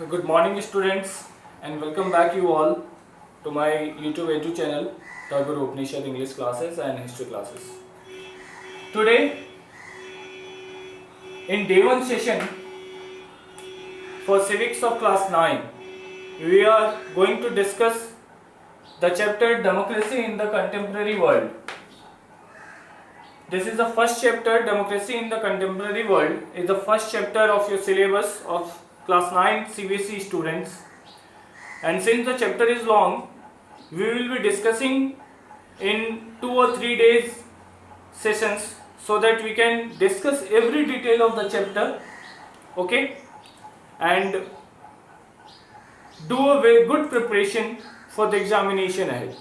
Good morning students and welcome back you all to my YouTube Edu channel Tagore Upanishad English classes and history classes. Today in day 1 session for civics of class 9 we are going to discuss the chapter Democracy in the Contemporary World. This is the first chapter. Democracy in the Contemporary World is the first chapter of your syllabus of class 9 CBSE students, and since the chapter is long, we will be discussing in 2 or 3 days sessions so that we can discuss every detail of the chapter, okay, and do a very good preparation for the examination ahead,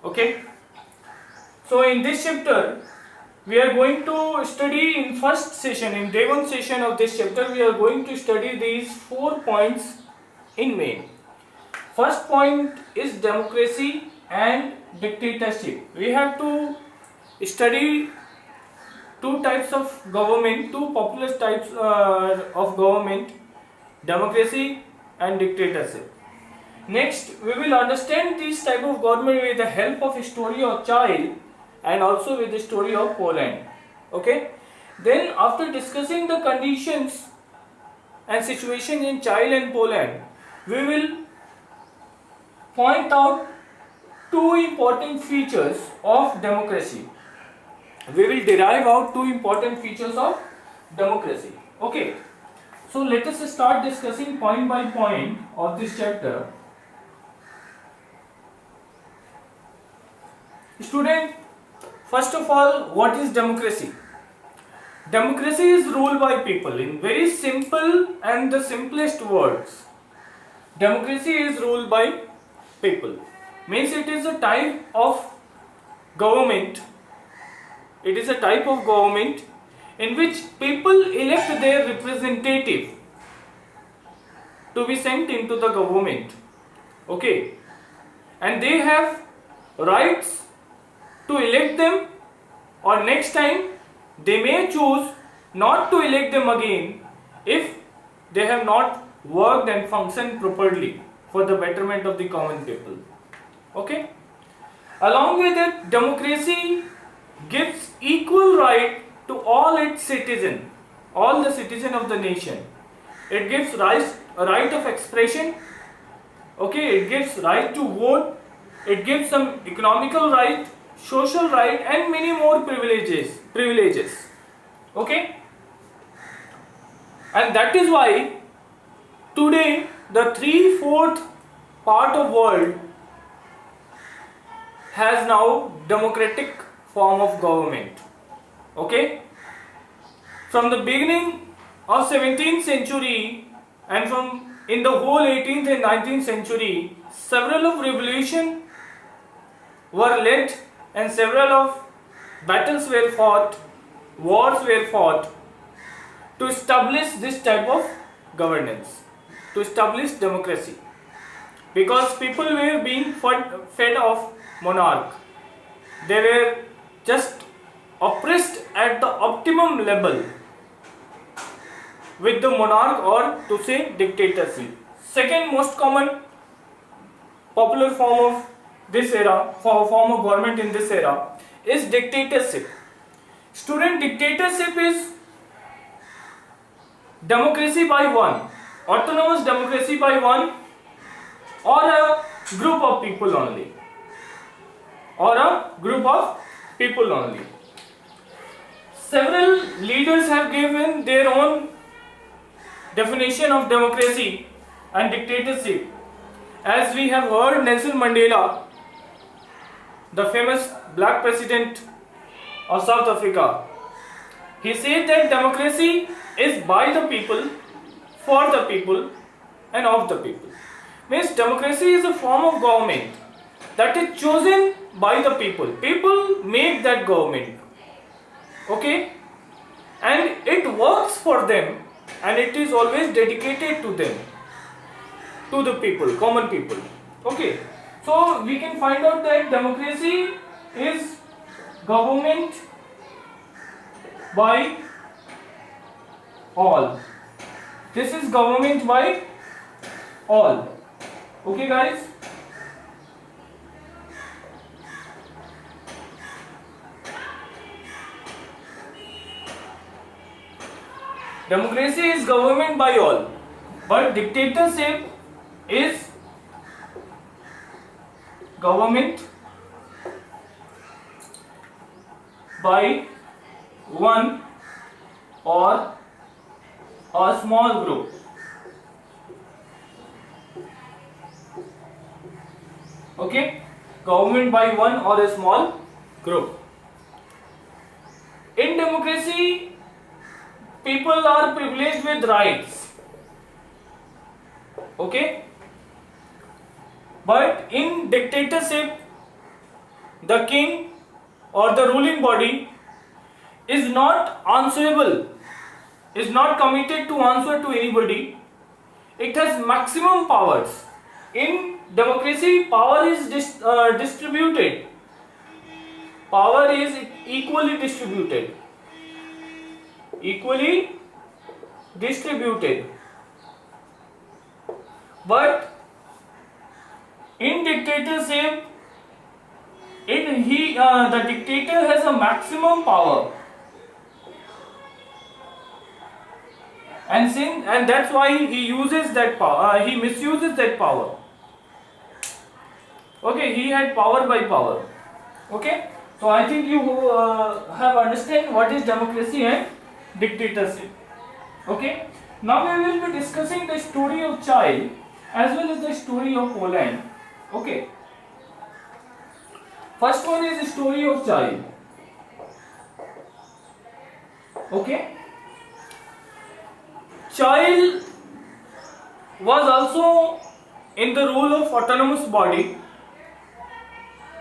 okay. So in this chapter we are going to study in first session, in day 1 session of this chapter, we are going to study these 4 points in main. First point is democracy and dictatorship. We have to study two types of government, two popular types of government, democracy and dictatorship. Next, we will understand this type of government with the help of story of child and also with the story of Poland, okay. Then after discussing the conditions and situation in Chile and Poland, we will point out two important features of democracy. We will derive out two important features of democracy, okay. So let us start discussing point by point of this chapter. Student, first of all, what is democracy? Democracy is ruled by people. In very simple and the simplest words, democracy is ruled by people. Means it is a type of government. It is a type of government in which people elect their representative to be sent into the government, okay, and they have rights to elect them, or next time they may choose not to elect them again if they have not worked and functioned properly for the betterment of the common people, okay. Along with it, democracy gives equal right to all its citizens, all the citizens of the nation. It gives right of expression, okay, it gives right to vote, it gives some economical right, social right and many more privileges, okay. And that is why today the 3/4 part of world has now democratic form of government, okay. From the beginning of 17th century and from in the whole 18th and 19th century, several of revolution were led and several of battles were fought, wars were fought to establish this type of governance, to establish democracy, because people were being fed off monarch. They were just oppressed at the optimum level with the monarch, or to say dictatorship. Second most common popular form of this era, form of government in this era, is dictatorship. Student, dictatorship is democracy by one, autonomous democracy by one, or a group of people only, or a group of people only. Several leaders have given their own definition of democracy and dictatorship. As we have heard, Nelson Mandela, the famous black president of South Africa, he said that democracy is by the people, for the people and of the people. Means democracy is a form of government that is chosen by the people. People make that government, okay, and it works for them and it is always dedicated to them, to the people, common people, okay. So we can find out that democracy is government by all. This is government by all. Okay guys? Democracy is government by all, but dictatorship is government by one or a small group. Okay, government by one or a small group. In democracy, people are privileged with rights. Okay, but in dictatorship, the king or the ruling body is not answerable, is not committed to answer to anybody. It has maximum powers. In democracy, power is distributed. Power is equally distributed. Equally distributed. But in dictatorship, the dictator has a maximum power, and that's why he uses that power. He misuses that power. Okay, he had power by power. Okay, so I think you have understand what is democracy and dictatorship. Okay, now we will be discussing the story of child as well as the story of Poland. Okay, first one is the story of child. Okay, child was also in the role of autonomous body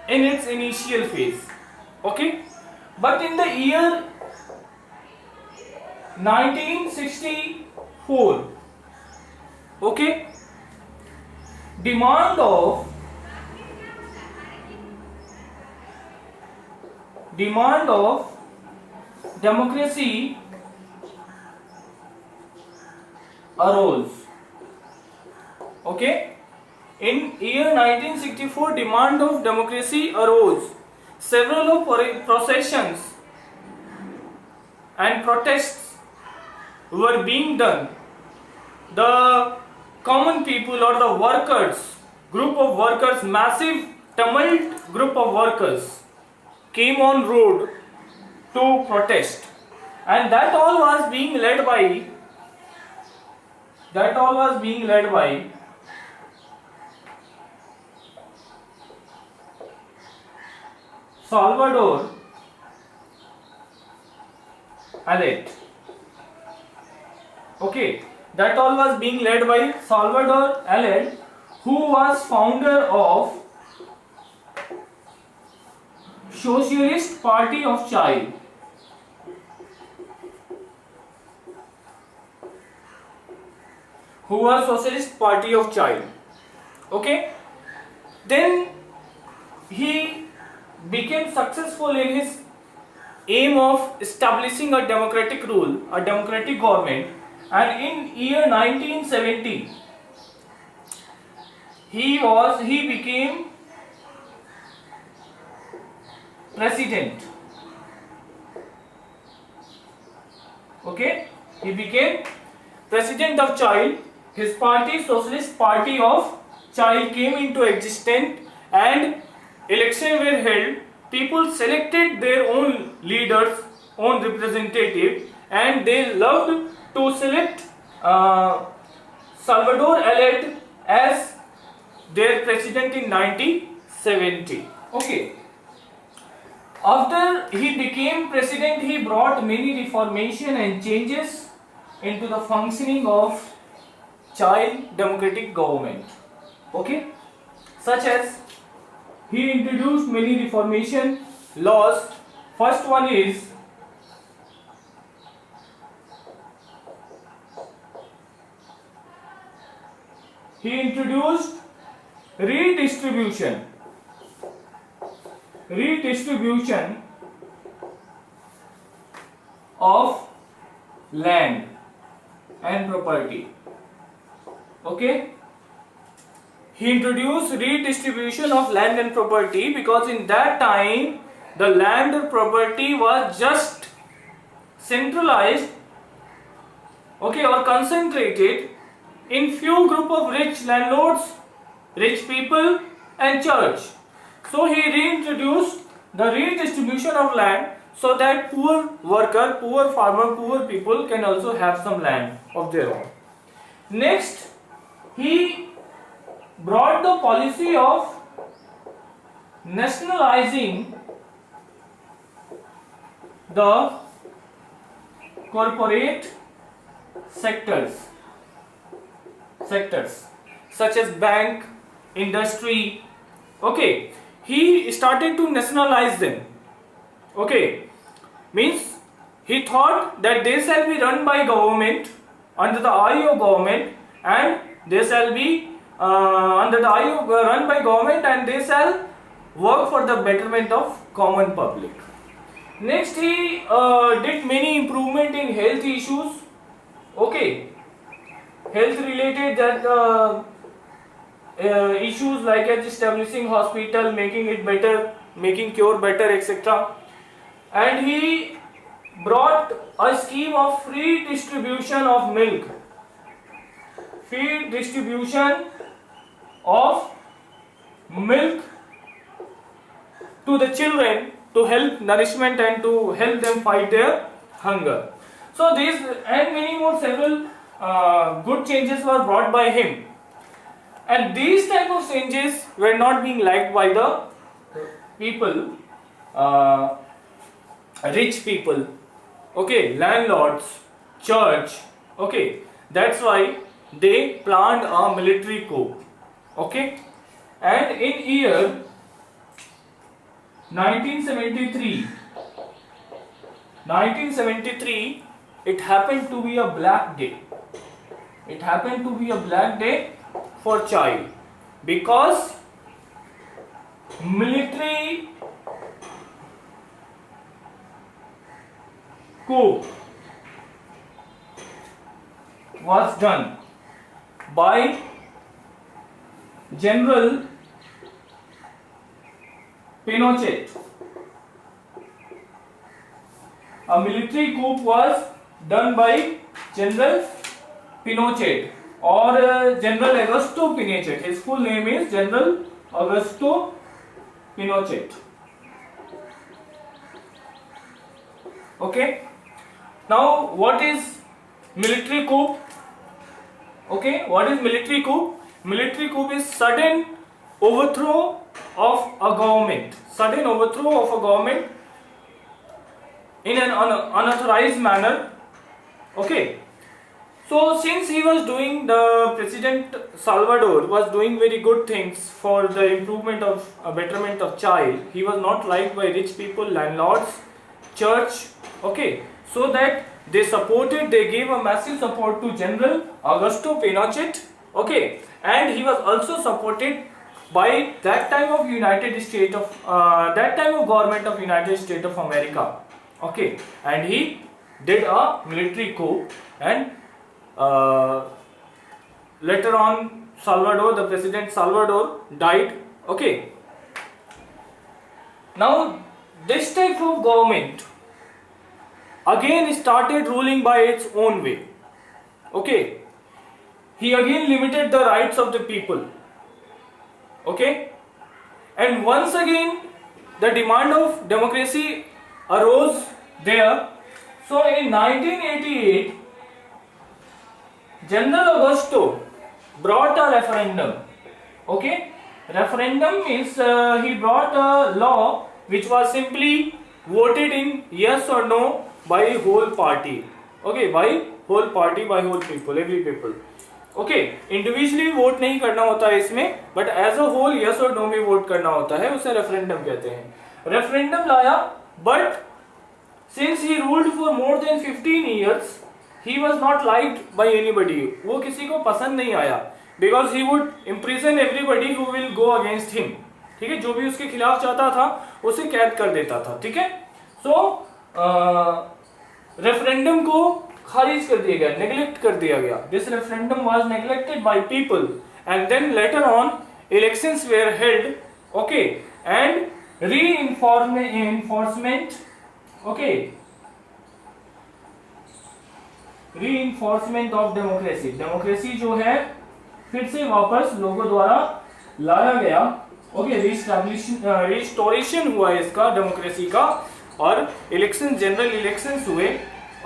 in its initial phase. Okay, but in the year 1964, okay, demand of democracy arose. Okay, in year 1964, demand of democracy arose. Several of processions and protests were being done. The common people or the workers, group of workers, massive tumult group of workers came on road to protest, and that all was being led by Salvador Allende. Okay, that all was being led by Salvador Allende, who was founder of Socialist Party of Chile. Okay, then he became successful in his aim of establishing a democratic rule, a democratic government, and in year 1970 he became president. Okay, he became president of Chile. His party, Socialist Party of Chile, came into existence and elections were held. People selected their own leaders, own representative, and they loved to select Salvador Allende as their president in 1970. Okay. After he became president, he brought many reformation and changes into the functioning of Chile democratic government. Okay, such as he introduced many reformation laws. First one is he introduced redistribution of land and property. Okay, he introduced redistribution of land and property, because in that time the land and property was just centralized, okay, or concentrated in few group of rich landlords, rich people and church. So he reintroduced the redistribution of land so that poor worker, poor farmer, poor people can also have some land of their own. Next, he brought the policy of nationalizing the corporate sectors such as bank, industry, okay. He started to nationalize them, okay. Means he thought that they shall be run by government, under the eye of government, and they shall be under the eye of run by government, and they shall work for the betterment of common public. Next, he did many improvement in health issues, okay, health related that issues like as establishing hospital, making it better, making cure better, etc. And he brought a scheme of free distribution of milk, free distribution of milk to the children, to help nourishment and to help them fight their hunger. So these and many more several good changes were brought by him, and these type of changes were not being liked by the people, rich people, okay, landlords, church, okay. That's why they planned a military coup, okay. And in year 1973, it happened to be a black day. It happened to be a black day for child, because military coup was done by General Pinochet. A military coup was done by General Pinochet, or General Augusto Pinochet. His full name is General Augusto Pinochet. Okay. Now, what is military coup? Okay, what is military coup? Military coup is sudden overthrow of a government. Sudden overthrow of a government in an unauthorized manner. Okay. So since he was doing, the President Salvador was doing very good things for the improvement of betterment of child, he was not liked by rich people, landlords, church, okay. So that they gave a massive support to General Augusto Pinochet, okay. And he was also supported by that time of government of United States of America, okay. And he did a military coup, and later on the President Salvador died, okay. Now this type of government again started ruling by its own way, okay. He again limited the rights of the people, okay. And once again the demand of democracy arose there. So in 1988 General Augusto brought a referendum, okay. Referendum means he brought a law which was simply voted in yes or no by whole party, okay, by whole party, by whole people, every people, okay. Individually vote नहीं करना होता है इसमें, but as a whole yes or no में vote करना होता है, उसे referendum कहते हैं. Referendum लाया, but since he ruled for more than 15 years, he was not liked by anybody. वो किसी को पसंद नहीं आया, because he would imprison everybody who will go against him, ठीक है. जो भी उसके खिलाफ चाहता था उसे कैद कर देता था, ठीक है. So रेफरेंडम को खारिज कर दिया गया, नेग्लेक्ट कर दिया गया. This referendum was neglected by people, and then later on elections were held, okay, and reinforcement, okay, reinforcement of democracy, democracy जो है फिर से वापस लोगों द्वारा लाया गया, ओके, रिस्टोरेशन हुआ है इसका, डेमोक्रेसी का, और इलेक्शन, जनरल इलेक्शंस हुए,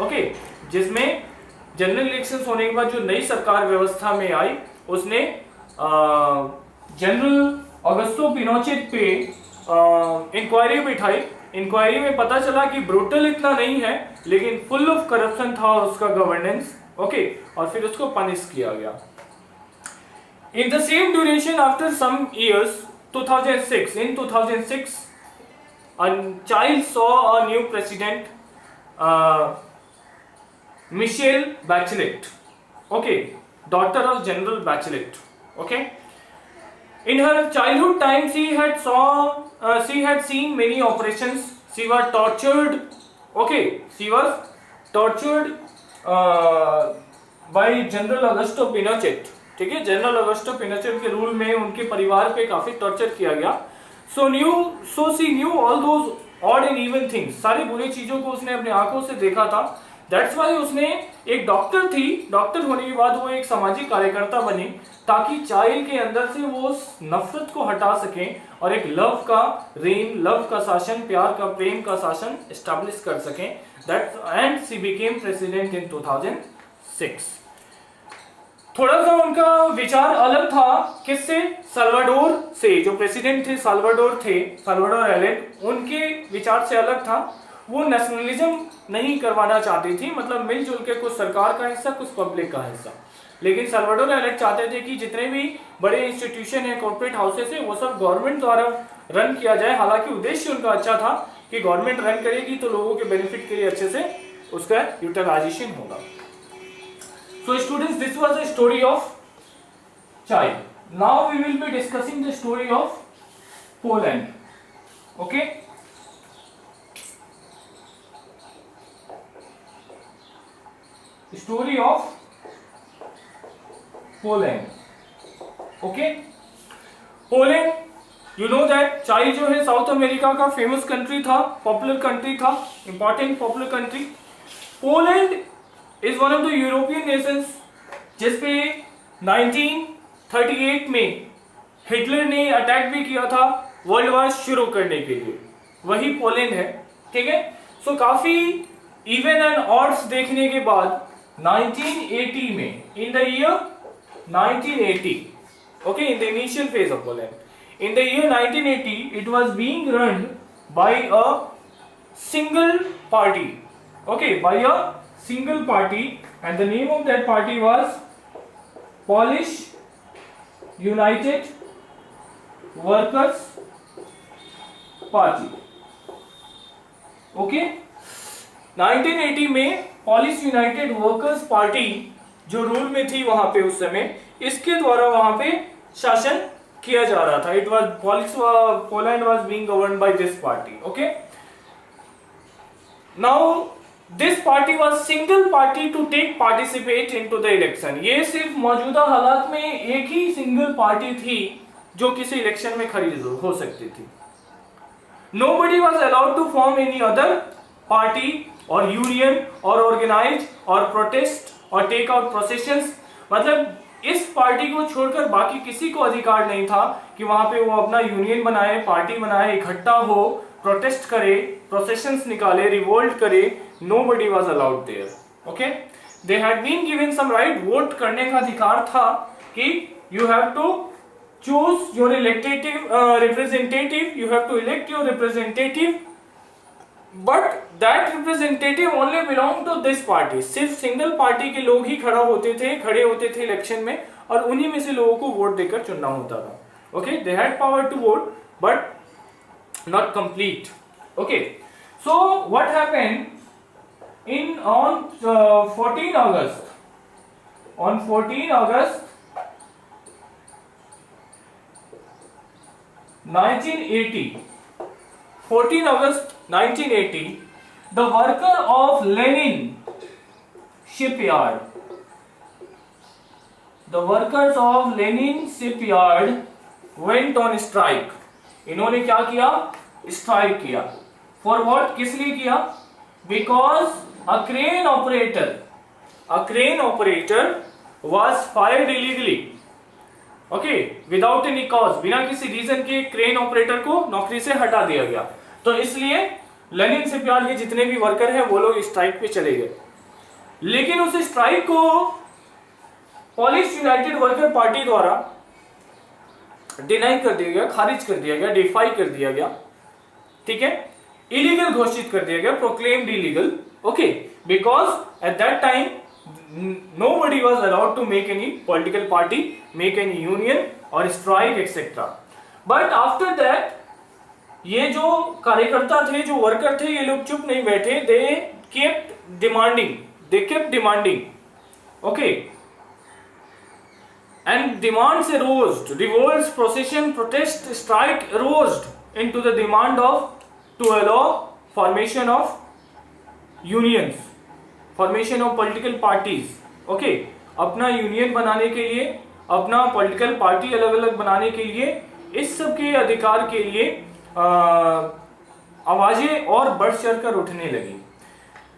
ओके, जिसमें जनरल इलेक्शंस होने के बाद जो नई सरकार व्यवस्था में आई उसने जनरल ऑगस्टो पिनोचेट पे इंक्वायरी बिठाई। इंक्वायरी में पता चला कि ब्रूटल इतना नहीं है लेकिन फुल ऑफ करप्शन था उसका गवर्नेंस, ओके, और फिर उसको पनिश किया गया। In the same duration after some years 2006, in 2006 a child saw a new president, Michelle Bachelet, okay, daughter of General Bachelet, okay. In her childhood time she had seen many operations, she was tortured, okay, she was tortured by General Augusto Pinochet, ठीक है, general Augusto पिनोचेट के rule में उनके परिवार पे काफी torture किया गया। So she knew all those odd and even things, सारी बुरी चीजों को उसने अपने आंखों से देखा था। दैट्स वाई उसने, एक डॉक्टर थी, डॉक्टर होने के बाद वो एक सामाजिक कार्यकर्ता बनी ताकि चाइल्ड के अंदर से वो नफरत को हटा सकें और एक लव का रेन, लव का शासन, प्यार का, प्रेम का शासन एस्टैब्लिश कर सकें। That and she became president in 2006। थोड़ा सा उनका विचार अलग था, किससे? साल्वाडोर से, जो प्रेसिडेंट थे साल्वाडोर एलेंड, उनके विचार से अलग था। वो नेशनलिज्म नहीं करवाना चाहती थी, मतलब मिलजुल के कुछ सरकार का हिस्सा, कुछ पब्लिक का हिस्सा। लेकिन साल्वाडोर एलेंड चाहते थे कि जितने भी बड़े इंस्टीट्यूशन है, कॉर्पोरेट हाउसेस है, वो सब गवर्नमेंट द्वारा रन किया जाए। हालांकि उद्देश्य उनका अच्छा था कि गवर्नमेंट रन करेगी तो लोगों के बेनिफिट के लिए अच्छे से उसका यूटिलाइजेशन होगा। So students, this was the story of child. Now we will be discussing the story of Poland. Okay? Story of Poland. Okay? Poland, you know that child जो है साउथ अमेरिका का famous country था, popular country था, important popular country. Poland is one of the European Nations जिसपे 1938 में Hitler ने attack भी किया था वर्ल्ड वॉर शुरू करने के लिए, वही पोलैंड है, ठीक है। सो काफी इवन एंड ऑड्स देखने के बाद 1980 में, in the year 1980, okay, in the initial phase of Poland, in the year 1980 it was being run by a single party, okay, by a single party, and the name of that party was Polish United Workers Party, okay। 1980 में polish united workers party जो rule में थी वहां पे उस समय, इसके द्वारा वहां पे शासन किया जा रहा था। It was Poland was being governed by this party, okay. Now this party was single party to take participate into the election. ये सिर्फ मौजूदा हालात में एक ही सिंगल पार्टी थी जो किसी इलेक्शन में खड़ी हो सकती थी। Nobody was allowed to form any other party और यूनियन और ऑर्गेनाइज और प्रोटेस्ट और टेक आउट प्रोसेशंस, मतलब इस पार्टी को छोड़कर बाकी किसी को अधिकार नहीं था कि वहां पे वो अपना यूनियन बनाए, पार्टी बनाए, इकट्ठा हो, प्रोटेस्ट करे, प्रोसेशंस निकाले, रिवोल्ट करे। Nobody was allowed there, okay. They had been given some right, vote करने का अधिकार था कि you have to choose your representative, you have to elect your representative, but that representative only belong to this party। सिर्फ single party के लोग ही खड़े होते थे इलेक्शन में और उन्हीं में से लोगों को वोट देकर चुनना होता था, okay. They had power to vote but not complete, okay. So what happened on 14 August 1980, 14 August 1980, the worker of Lenin shipyard, the workers of Lenin shipyard went on strike. इन्होंने क्या किया? स्ट्राइक किया। For what? किस लिए किया? Because a crane operator was fired illegally, okay, without any cause, बिना किसी reason के क्रेन ऑपरेटर को नौकरी से हटा दिया गया। तो इसलिए लेनिन शिपयार्ड के जितने भी वर्कर हैं वो लोग स्ट्राइक पे चले गए। लेकिन उस स्ट्राइक को पोलिश यूनाइटेड वर्कर पार्टी द्वारा डिनाई कर दिया गया, खारिज कर दिया गया, डिफाई कर दिया गया, ठीक है, इलीगल घोषित कर दिया गया, proclaimed illegal, okay, because at that time nobody was allowed to make any political party, make any union or strike etc. But after that ये जो कार्यकर्ता थे, जो वर्कर थे, ये लोग चुप नहीं बैठे, they kept demanding, okay, and demands arose, revolts, procession, protest, strike arose into the demand of to allow formation of unions, formation of political parties, okay, अपना यूनियन बनाने के लिए, अपना पॉलिटिकल पार्टी अलग अलग बनाने के लिए, इस सब के अधिकार के लिए आवाजें और बढ़ चढ़कर उठने लगी।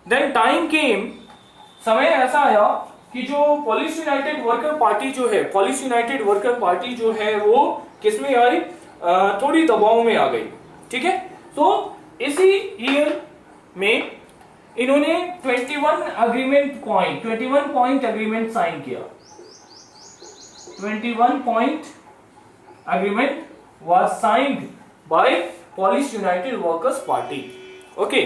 देन टाइम केम, समय ऐसा आया कि जो पोलिश यूनाइटेड वर्कर पार्टी जो है वो किसमें आई? थोड़ी दबाव में आ गई, ठीक है। तो इसी ईयर में इन्होंने 21 पॉइंट अग्रीमेंट साइन किया। 21 point agreement was signed by Polish United workers Party, okay,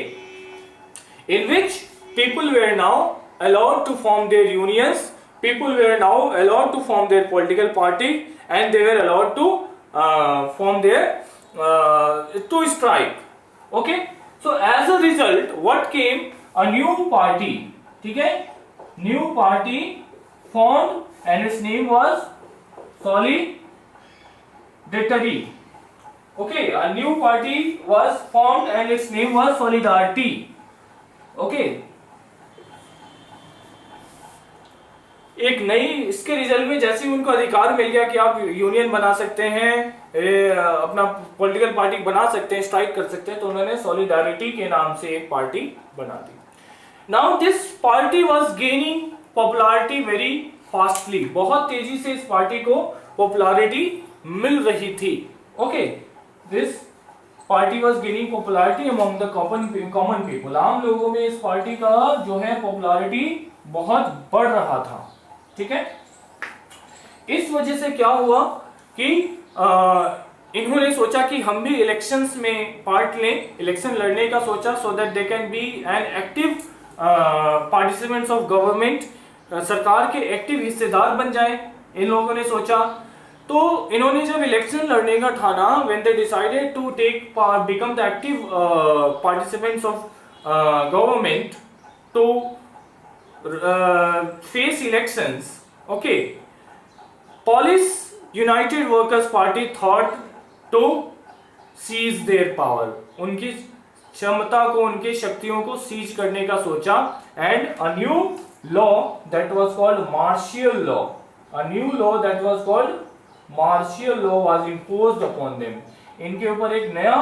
in which people were now allowed to form their unions, people were now allowed to form their political party and they were allowed to form their to strike, okay. So as a result what came? A new party, ठीक है, new party formed and its name was Solidarity, okay, a new party was formed and its name was Solidarity, okay। एक नई, इसके result में जैसे ही उनको अधिकार मिल गया कि आप यूनियन बना सकते हैं, अपना पॉलिटिकल पार्टी बना सकते हैं, स्ट्राइक कर सकते हैं, तो उन्होंने सॉलिडारिटी के नाम से एक पार्टी बना दी। Now this party was gaining popularity very fastly, बहुत तेजी से इस पार्टी को पॉपुलैरिटी मिल रही थी, okay. This party was gaining popularity among the common people, आम लोगों में इस पार्टी का जो है पॉपुलैरिटी बहुत बढ़ रहा था, ठीक है। इस वजह से क्या हुआ कि इन्होंने सोचा कि हम भी इलेक्शंस में पार्ट लें, इलेक्शन लड़ने का सोचा, so that they can be an active participants of government, सरकार के एक्टिव हिस्सेदार बन जाएं, इन लोगों ने सोचा। तो इन्होंने जब इलेक्शन लड़ने का ठाना, when they decided to take become the active participants of government to face elections, okay, Polish United Workers Party thought to seize their power, उनकी क्षमता को, उनकी शक्तियों को सीज करने का सोचा, and a new law that was called martial law, was imposed upon them, इनके ऊपर एक नया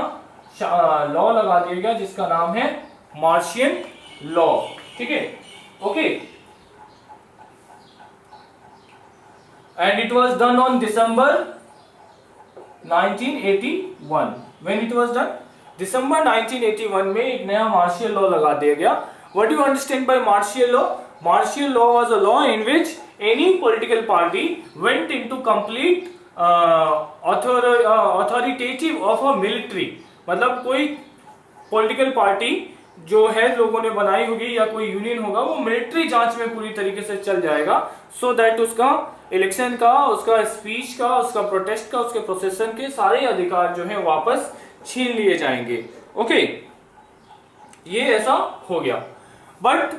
लॉ लगा दिया गया जिसका नाम है मार्शियल लॉ, ठीक है, okay, and it was done on December 1981. When it was done? December 1981 में एक नया मार्शियल लॉ लगा दिया गया। What do you understand by martial law? Martial law was a law in which any political party went into complete authoritative of a military, मतलब कोई political party जो है लोगों ने बनाई होगी या कोई यूनियन होगा, वो मिलिट्री जांच में पूरी तरीके से चल जाएगा, सो दैट उसका इलेक्शन का, उसका स्पीच का, उसका प्रोटेस्ट का, उसके प्रोसेशन के सारे अधिकार जो है वापस छीन लिए जाएंगे, ओके। ये ऐसा हो गया। बट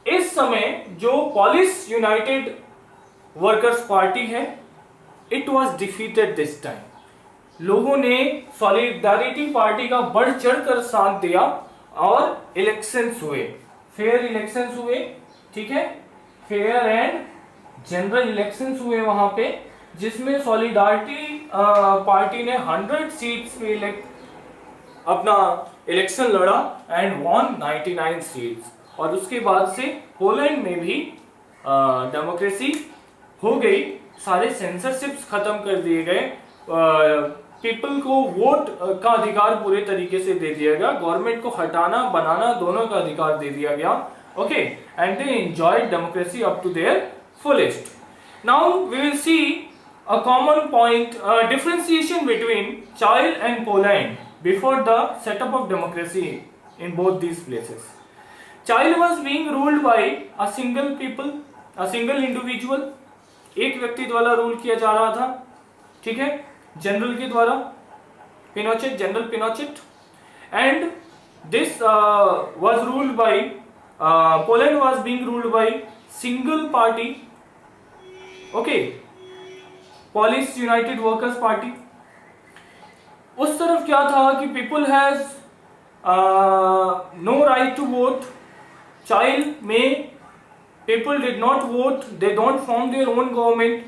इस समय जो पोलिश यूनाइटेड वर्कर्स पार्टी है, it was defeated this time. लोगों ने सॉलिडारिटी पार्टी का बढ़ चढ़कर साथ दिया और इलेक्शंस हुए, फेयर इलेक्शंस हुए, ठीक है, फेयर एंड जनरल इलेक्शंस हुए वहां पे। जिसमें सॉलिडारिटी पार्टी ने 100 सीट्स पे अपना इलेक्शन लड़ा एंड वॉन 99 सीट्स। और उसके बाद से पोलैंड में भी डेमोक्रेसी हो गई, सारे सेंसरशिप्स खत्म कर दिए गए, पीपल को वोट का अधिकार पूरे तरीके से दे दिया गया, गवर्नमेंट को हटाना बनाना दोनों का अधिकार दे दिया गया। Okay, and they enjoyed democracy up to their fullest. Now we will see a common point, differentiation between Chile and Poland before the setup of democracy in both these places. Chile was being ruled by a single people, a single individual, एक व्यक्ति द्वारा rule किया जा रहा था, ठीक है, general के द्वारा, Pinochet, general Pinochet, and this was ruled by Poland was being ruled by single party, okay, Polish united workers party. उस तरफ क्या था कि people has no right to vote. Chile में people did not vote, they don't form their own government,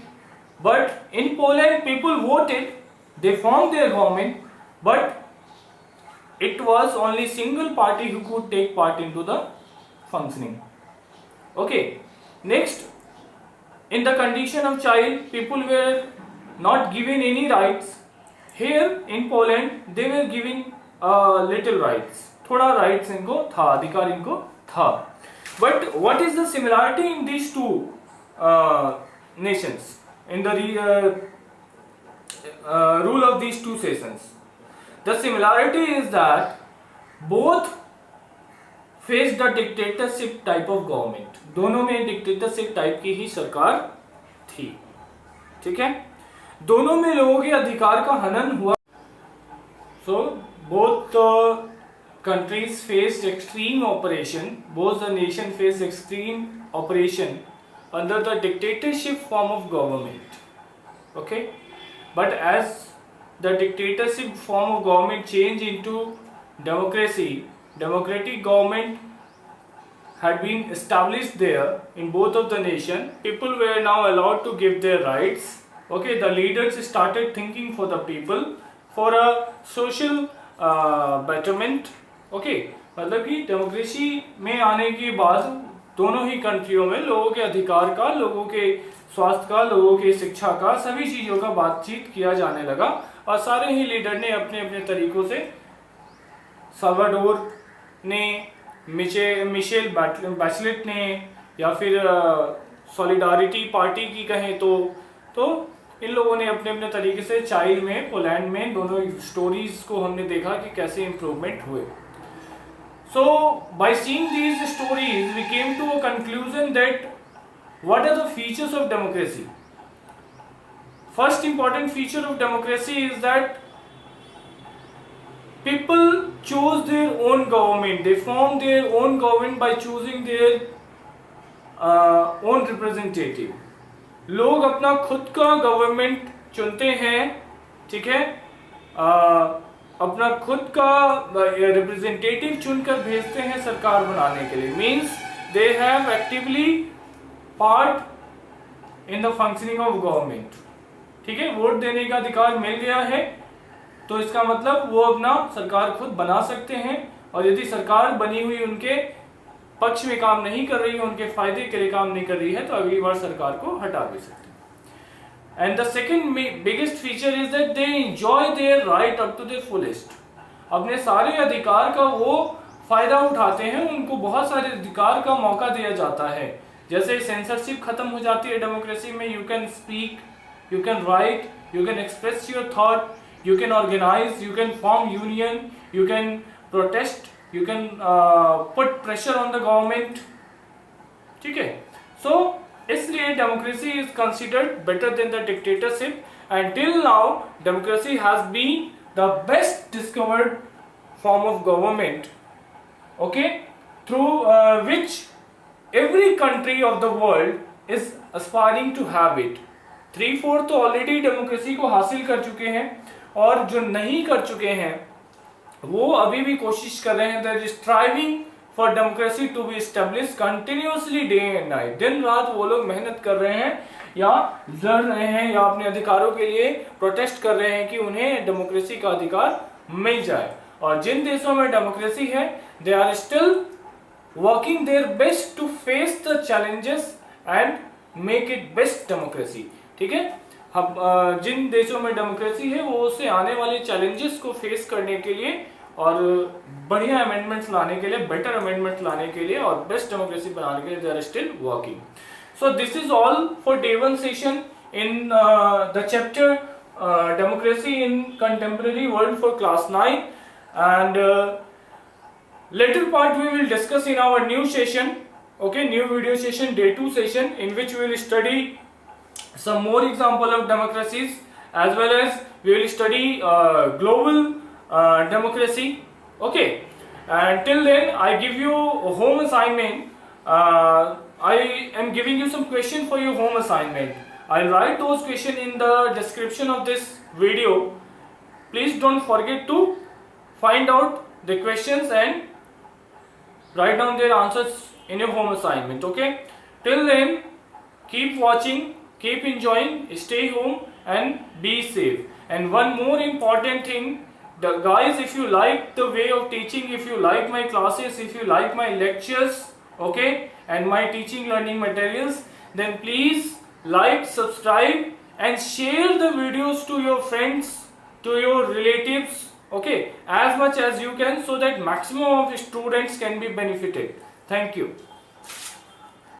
but in Poland people voted, they form their government, but it was only single party who could take part into the functioning. Okay, next, in the condition of child, people were not given any rights. Here in Poland they were given little rights, थोड़ा rights इनको था, अधिकार इनको था। But what is the similarity in these two nations, in the rule of these two nations? The similarity is that both face the dictatorship type of government, दोनों में dictatorship type की ही सरकार थी, ठीक है, दोनों में लोगों के अधिकार का हनन हुआ। So both countries faced extreme oppression, both the nation faced extreme oppression under the dictatorship form of government. Okay, but as the dictatorship form of government change into democracy, democratic government had been established there in both of the nation. People were now allowed to give their rights. Okay, the leaders started thinking for the people, for a social betterment. Okay, मतलब कि democracy में आने के बाद दोनों ही कंट्रियों में लोगों के अधिकार का, लोगों के स्वास्थ्य का, लोगों के शिक्षा का, सभी चीज़ों का बातचीत किया जाने लगा, और सारे ही लीडर ने अपने अपने तरीकों से, साल्वाडोर ने, मिशेल बैचलेट ने, या फिर सॉलिडारिटी पार्टी की कहें तो इन लोगों ने अपने अपने तरीके से चाइल्ड में, पोलैंड में, दोनों स्टोरीज को हमने देखा कि कैसे इम्प्रूवमेंट हुए। So by seeing these stories we came to a conclusion that what are the features of democracy. First important feature of democracy is that people choose their own government, they form their own government by choosing their own representative. लोग अपना खुद का government चुनते हैं, ठीक है, अपना खुद का रिप्रेजेंटेटिव चुनकर भेजते हैं सरकार बनाने के लिए। Means they have actively part in the functioning of government, ठीक है, वोट देने का अधिकार मिल गया है, तो इसका मतलब वो अपना सरकार खुद बना सकते हैं, और यदि सरकार बनी हुई उनके पक्ष में काम नहीं कर रही है, उनके फायदे के लिए काम नहीं कर रही है, तो अगली बार सरकार को हटा भी सकते हैं। And the second biggest feature is that they enjoy their right up to their fullest. अपने सारे अधिकार का वो फायदा उठाते हैं, उनको बहुत सारे अधिकार का मौका दिया जाता है। जैसे सेंसरशिप खत्म हो जाती है डेमोक्रेसी में, you can speak, you can write, you can express your thought, you can organize, you can form union, you can protest, you can put pressure on the government, ठीक है। So इसलिए democracy is considered better than the dictatorship, and till now democracy has been the best discovered form of government, okay, through which every country of the world is aspiring to have it। 3/4 तो already democracy को हासिल कर चुके हैं, और जो नहीं कर चुके हैं वो अभी भी कोशिश कर रहे हैं। They are striving for democracy to be established continuously day and night, दिन रात वो लोग मेहनत कर रहे हैं या लड़ रहे हैं या अपने अधिकारों के लिए प्रोटेस्ट कर रहे हैं कि उन्हें डेमोक्रेसी का अधिकार मिल जाए। और जिन देशों में डेमोक्रेसी है, they are still working their best to face the challenges and make it best democracy. ठीक है, हम जिन देशों में डेमोक्रेसी है वो उससे आने वाले चैलेंजेस को फेस करने के लिए और बढ़िया अमेंडमेंट्स लाने के लिए, बेटर अमेंडमेंट्स लाने के लिए और बेस्ट डेमोक्रेसी बनाने के लिए they are still working. So this is all for day 1 session in the chapter democracy in contemporary world for class 9 and later part we will discuss in our new session, okay, new video session, day 2 session, in which we will study some more example of democracies, as well as we will study global democracy. Okay, and till then I give you a home assignment. I am giving you some question for your home assignment. I'll write those question in the description of this video. Please don't forget to find out the questions and write down their answers in your home assignment. Okay, till then keep watching, keep enjoying, stay home and be safe. And one more important thing, guys, if you like the way of teaching, if you like my classes, if you like my lectures, okay, and my teaching learning materials, then please like, subscribe and share the videos to your friends, to your relatives, okay, as much as you can, so that maximum of students can be benefited. Thank you.